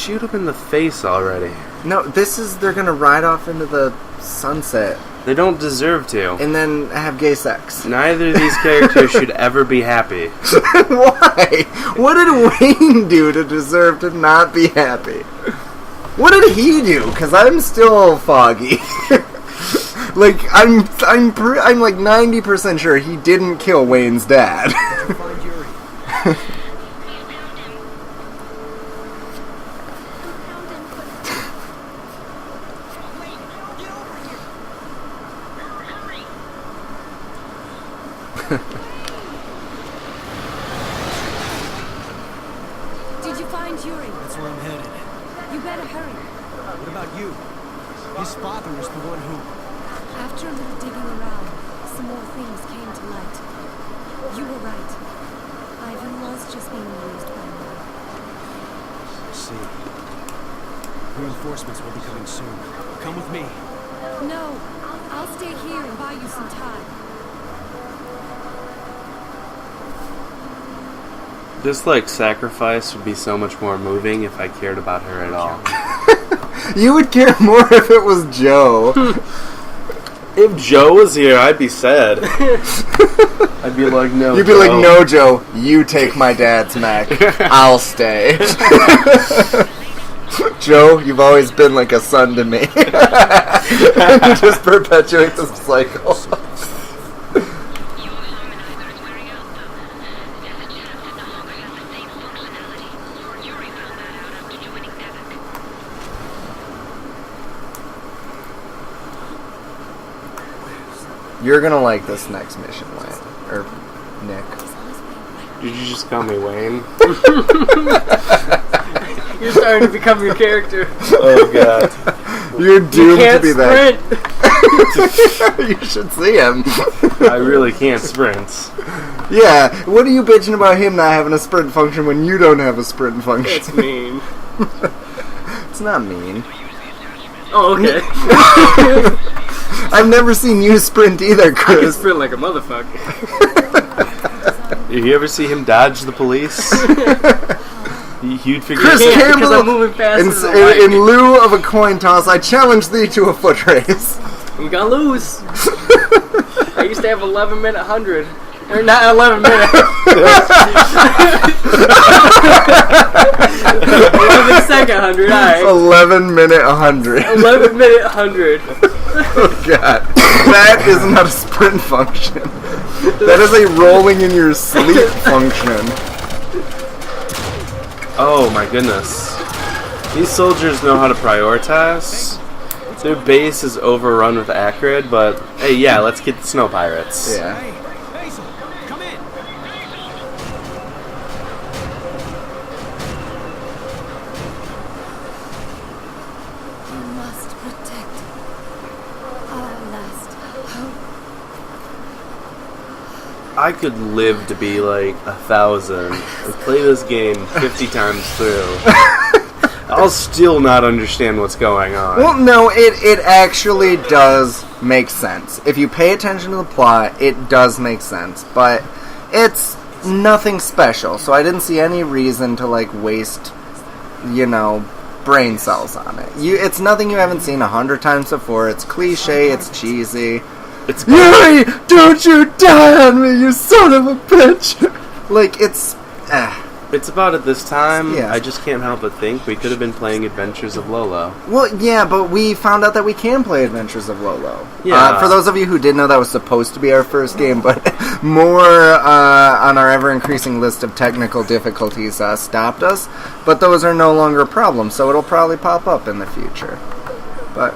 shoot him in the face already. No, they're gonna ride off into the sunset. They don't deserve to. And then have gay sex. Neither of these characters should ever be happy. Why? What did Wayne do to deserve to not be happy? What did he do? Because I'm still foggy. Like, I'm like 90% sure he didn't kill Wayne's dad. Did you find Yuri? That's where I'm headed. You better hurry. What about you? His father was the one who... After a little digging around, some more things came to light. You were right. Ivan was just being used by me. I see. Reinforcements will be coming soon. Come with me. No, I'll stay here and buy you some time. This, like, sacrifice would be so much more moving if I cared about her at all. You would care more if it was Joe. If Joe was here, I'd be sad. I'd be like, no, You'd be like, no, Joe, you take my dad's mech. I'll stay. Joe, you've always been like a son to me. And you just perpetuate this cycle. You're gonna like this next mission, Wayne. Or Nick. Did you just call me Wayne? You're starting to become your character. Oh, God. You're doomed You to be that. sprint. You should see him. I really can't sprint. Yeah, what are you bitching about him not having a sprint function when you don't have a sprint function? It's mean. It's not mean. Oh, okay. I've never seen you sprint either, I can Chris. sprint like a motherfucker. Did you ever see him dodge the police? You'd figure Chris it out. Because I'm Campbell, moving fast in, as a light. in lieu of a coin toss, I challenge thee to a foot race. I'm gonna lose. I used to have 11-minute 100. Or not 11-minute. 11-second 100, alright. 11-minute 100. 11-minute 100. Oh, God. That is not a sprint function. That is a rolling in your sleep function. Oh, my goodness. These soldiers know how to prioritize. Their base is overrun with Acrid, but hey, yeah, let's get the snow pirates. Yeah. Hey, Basil, come in. You must protect our last hope. I could live to be like 1,000 and play this game 50 times through. I'll still not understand what's going on. Well, no, it actually does make sense. If you pay attention to the plot, it does make sense. But it's nothing special, so I didn't see any reason to, like, waste, brain cells on it. It's nothing you haven't seen 100 times before. It's cliche, it's cheesy. It's Yuri, don't you die on me, you son of a bitch! Like, it's about at this time, Yeah. I just can't help but think we could have been playing Adventures of Lolo. Well, yeah, but we found out that we can play Adventures of Lolo. Yeah. For those of you who didn't know, that was supposed to be our first game, but more on our ever-increasing list of technical difficulties stopped us. But those are no longer a problem, so it'll probably pop up in the future. But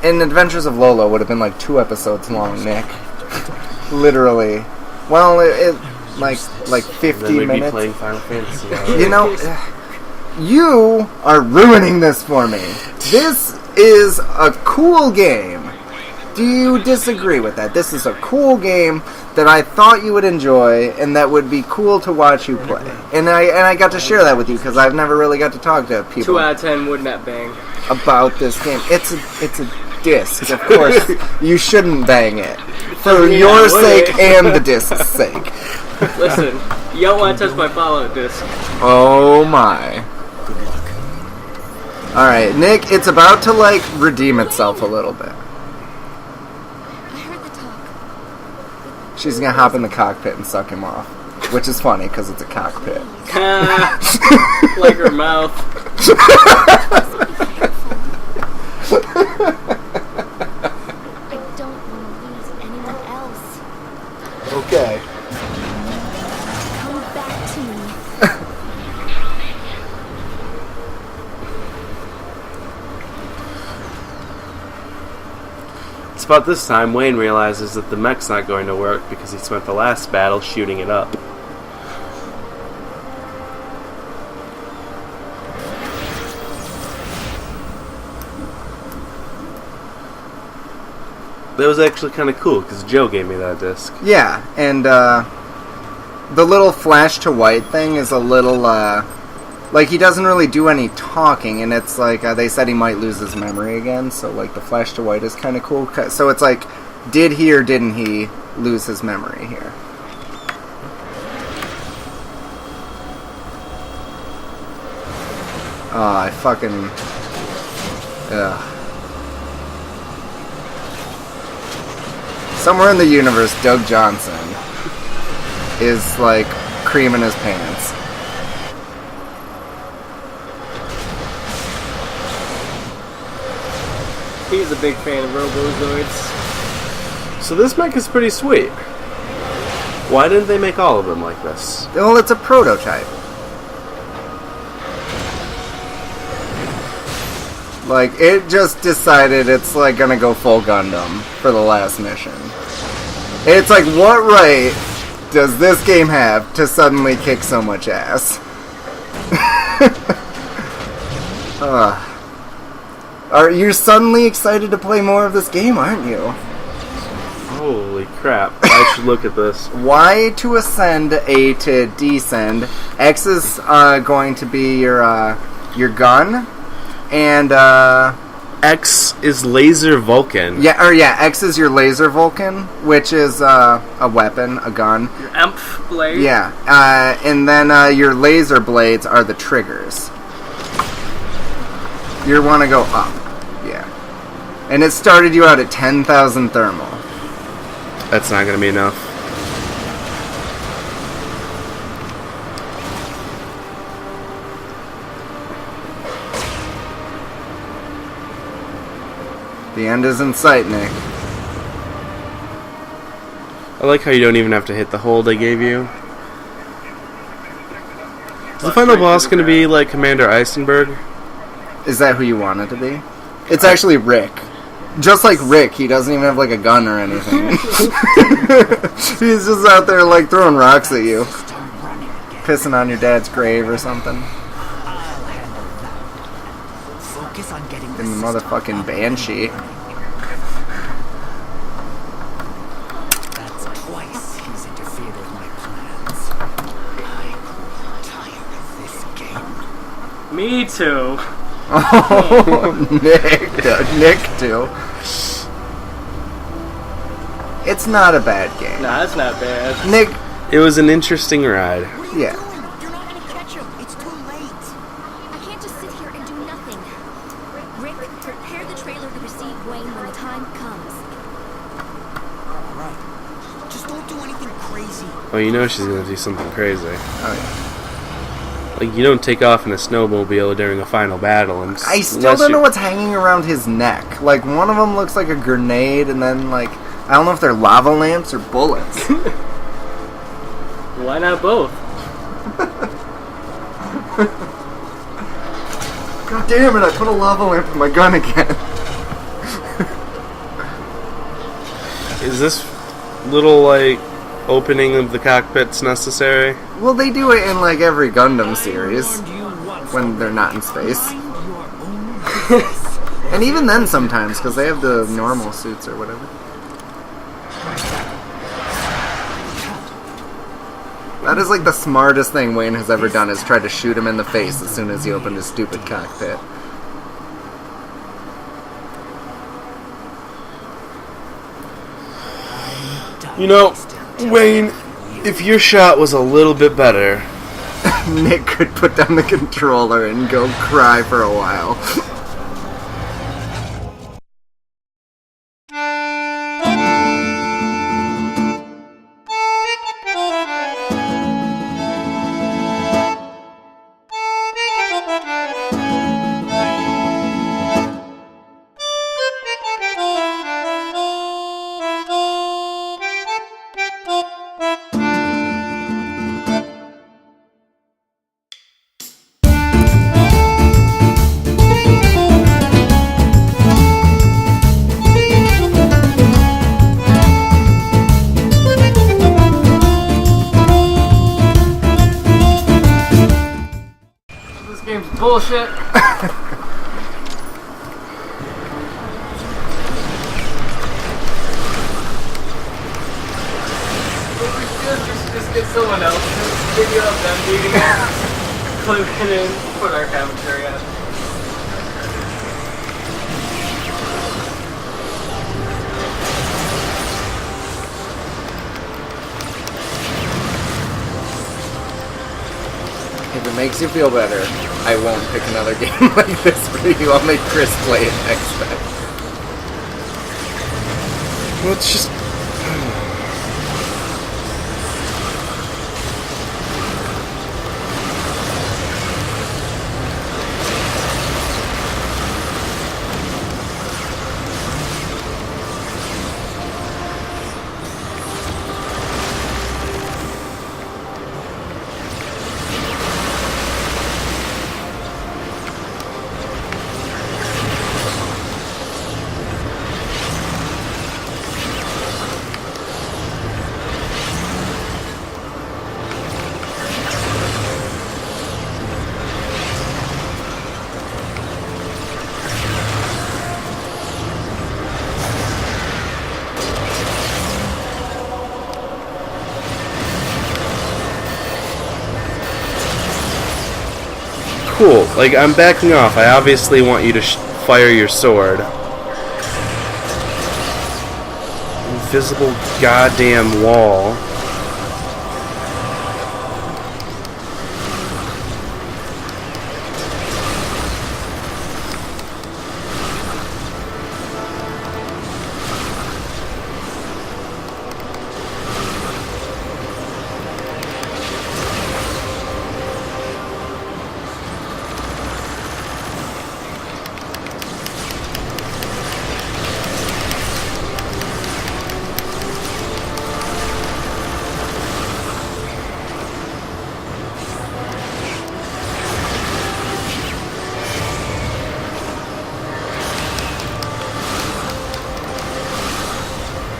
in Adventures of Lolo would have been like 2 episodes long, Nick. Literally. Well, like 50 Then we'd minutes. be playing Final Fantasy. You are ruining this for me. This is a cool game. Do you disagree with that? This is a cool game that I thought you would enjoy and that would be cool to watch you play. And I got to share that with you because I've never really got to talk to people 2 out of 10 would not bang. about this game. It's a disc. Of course, you shouldn't bang it. For Yeah, your would sake it? and the disc's sake. Listen, you don't want to touch my Fallout disc. Oh my. Good luck. Alright, Nick, it's about to, like, redeem itself a little bit. I heard the talk. She's gonna hop in the cockpit and suck him off. Which is funny, because it's a cockpit. Like her mouth. I don't want to lose anyone else. Okay. Come back to me. It's about this time Wayne realizes that the mech's not going to work because he spent the last battle shooting it up. That was actually kind of cool because Joe gave me that disc. Yeah, and the little flash to white thing is a little, like, he doesn't really do any talking, and it's like, they said he might lose his memory again, so, like, the flash to white is kind of cool. So it's like, did he or didn't he lose his memory here? Oh, I fucking... Ugh. Somewhere in the universe, Doug Johnson is, like, creaming his pants. He's a big fan of Robozoids. So this mech is pretty sweet. Why didn't they make all of them like this? Well, it's a prototype. Like, it just decided it's, like, gonna go full Gundam for the last mission. It's like, what right does this game have to suddenly kick so much ass? You're suddenly excited to play more of this game, aren't you? Holy crap. I should look at this. Y to ascend, A to descend. X is going to be your gun. And, X is Laser Vulcan. X is your Laser Vulcan, which is a weapon, a gun. Your Emp blade. Yeah, and then your laser blades are the triggers. You want to go up, yeah. And it started you out at 10,000 thermal. That's not going to be enough. The end is in sight, Nick. I like how you don't even have to hit the hole they gave you. Is the final boss going to be like Commander Eisenberg? Is that who you want it to be? It's actually Rick. Just like Rick, he doesn't even have like a gun or anything. He's just out there like throwing rocks at you. Pissing on your dad's grave or something. In the motherfucking Banshee. That's twice he's interfered with my plans. I grew tired of this game. Me too. Oh, Nick too. It's not a bad game. Nah, that's not bad. Nick, It was an interesting ride. yeah. You're not gonna catch him. It's too late. I can't just sit here and do nothing. Rick, prepare the trailer to receive Wayne when the time comes. All right. Just don't do anything crazy. Oh, you know she's going to do something crazy. Oh, yeah. Like, you don't take off in a snowmobile during a final battle. And I still don't know what's hanging around his neck. Like, one of them looks like a grenade, and then, like, I don't know if they're lava lamps or bullets. Why not both? God damn it, I put a lava lamp in my gun again. Is this little, like, opening of the cockpits necessary? Well, they do it in, like, every Gundam series when they're not in space. And even then sometimes, because they have the normal suits or whatever. That is, like, the smartest thing Wayne has ever done, is try to shoot him in the face as soon as he opened his stupid cockpit. You know, Wayne, if your shot was a little bit better, Nick could put down the controller and go cry for a while. This game's bullshit. Just get someone else. Just video of them beating it. Clip it in. Put our commentary on. If it makes you feel better, I won't pick another game like this for you. I'll make Chris play it next time. Well, it's just... Cool. Like, I'm backing off. I obviously want you to fire your sword. Invisible goddamn wall.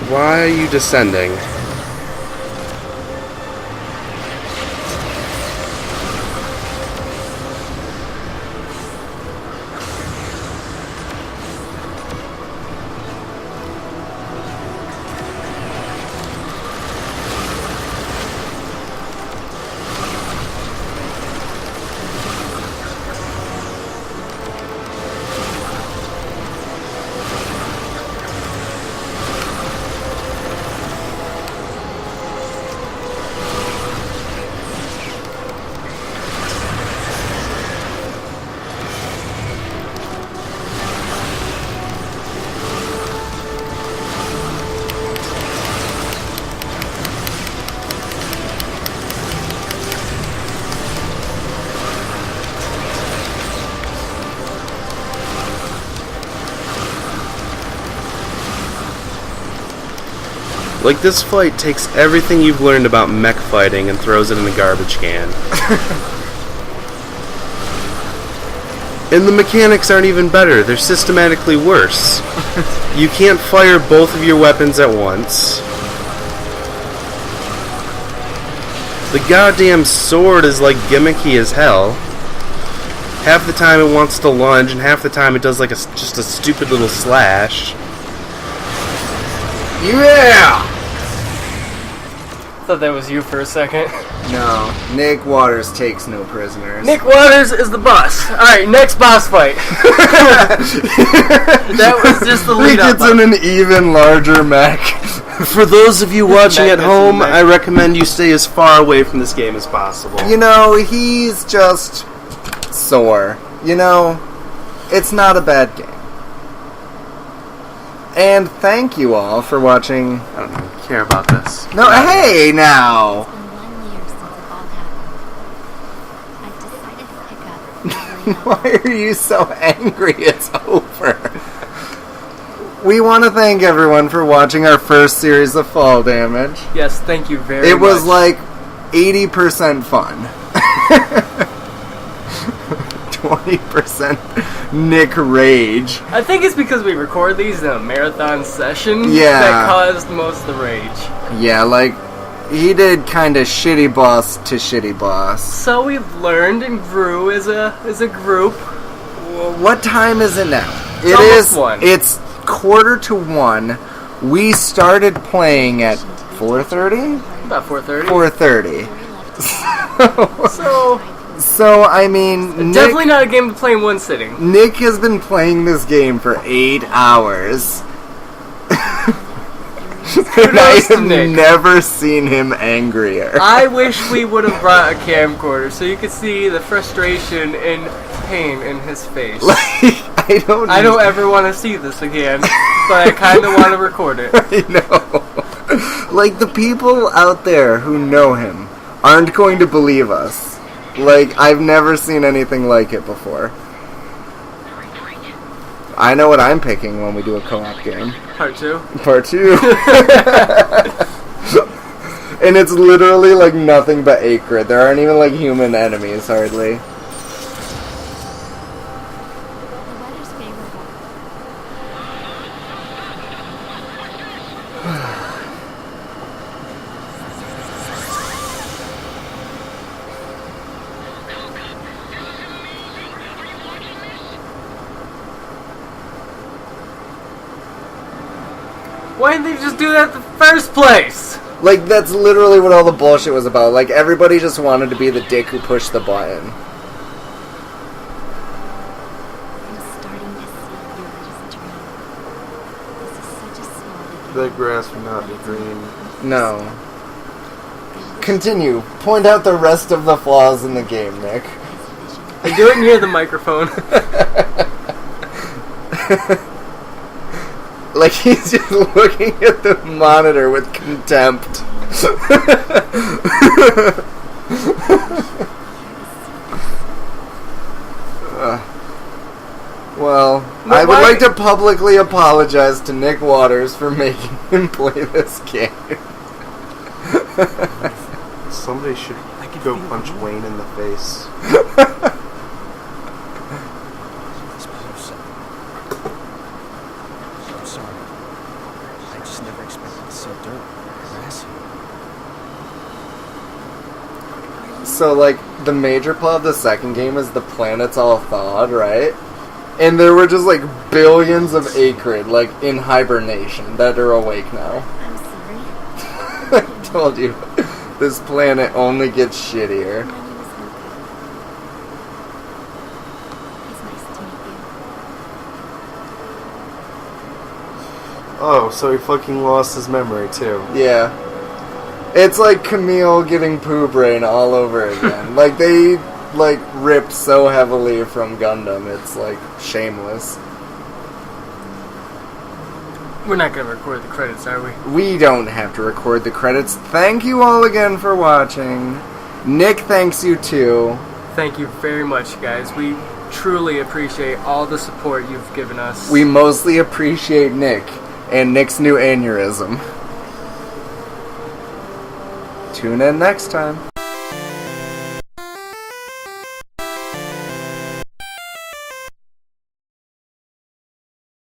Why are you descending? Like, this fight takes everything you've learned about mech fighting and throws it in a garbage can. And the mechanics aren't even better, they're systematically worse. You can't fire both of your weapons at once. The goddamn sword is like gimmicky as hell. Half the time it wants to lunge, and half the time it does like just a stupid little slash. Yeah! Thought that was you for a second. No, Nick Waters takes no prisoners. Nick Waters is the boss. Alright, next boss fight. That was just the lead He up. gets in an even larger mech. For those of you watching at Magnus home, and Mac. I recommend you stay as far away from this game as possible. You know, he's just sore. You know, it's not a bad game. And thank you all for watching. I don't even care about this. No, hey now! It's been 1 year since it all happened. I've decided to pick up. Why are you so angry? It's over. We want to thank everyone for watching our first series of Fall Damage. Yes, thank you very much. It was like 80% fun. 20% Nick rage. I think it's because we record these in a marathon session Yeah. that caused most of the rage. Yeah, like, he did kind of shitty boss to shitty boss. So we've learned and grew as a group. What time is it now? It's almost 1. It's 1:45. We started playing at 4:30? About 4:30. 4:30. So, I mean, definitely not a game to play in one sitting. Nick has been playing this game for 8 hours. And I Kudos to have Nick. never seen him angrier. I wish we would have brought a camcorder so you could see the frustration and pain in his face. I I don't ever want to see this again, but I kind of want to record it. I know. Like, the people out there who know him aren't going to believe us. Like, I've never seen anything like it before. I know what I'm picking when we do a co-op game. Part 2. Part 2. And it's literally like nothing but acrid. There aren't even like human enemies, hardly. The weather's favorable. Why didn't they just do that in the first place? Like, that's literally what all the bullshit was about. Like, everybody just wanted to be the dick who pushed the button. I'm starting to see Yuri's dream. This is such a small beginning. The grass will not be green. No. Continue. Point out the rest of the flaws in the game, Nick. I do it near the microphone. Like, he's just looking at the monitor with contempt. Well, No, I would why- like to publicly apologize to Nick Waters for making him play this game. Somebody should go punch Wayne in the face. I'm sorry. I just never expected to see dirt, grass here. So, like, the major plot of the second game is the planet's all thawed, right? And there were just, like, billions of acrid, like, in hibernation that are awake now. I'm sorry. I told you, this planet only gets shittier. My name is Luca. It's nice to meet you. Oh, so he fucking lost his memory too. Yeah. It's like Camille getting poo brain all over again. Like, they, like, ripped so heavily from Gundam, it's, like, shameless. We're not going to record the credits, are we? We don't have to record the credits. Thank you all again for watching. Nick thanks you too. Thank you very much, guys. We truly appreciate all the support you've given us. We mostly appreciate Nick and Nick's new aneurysm. Tune in next time.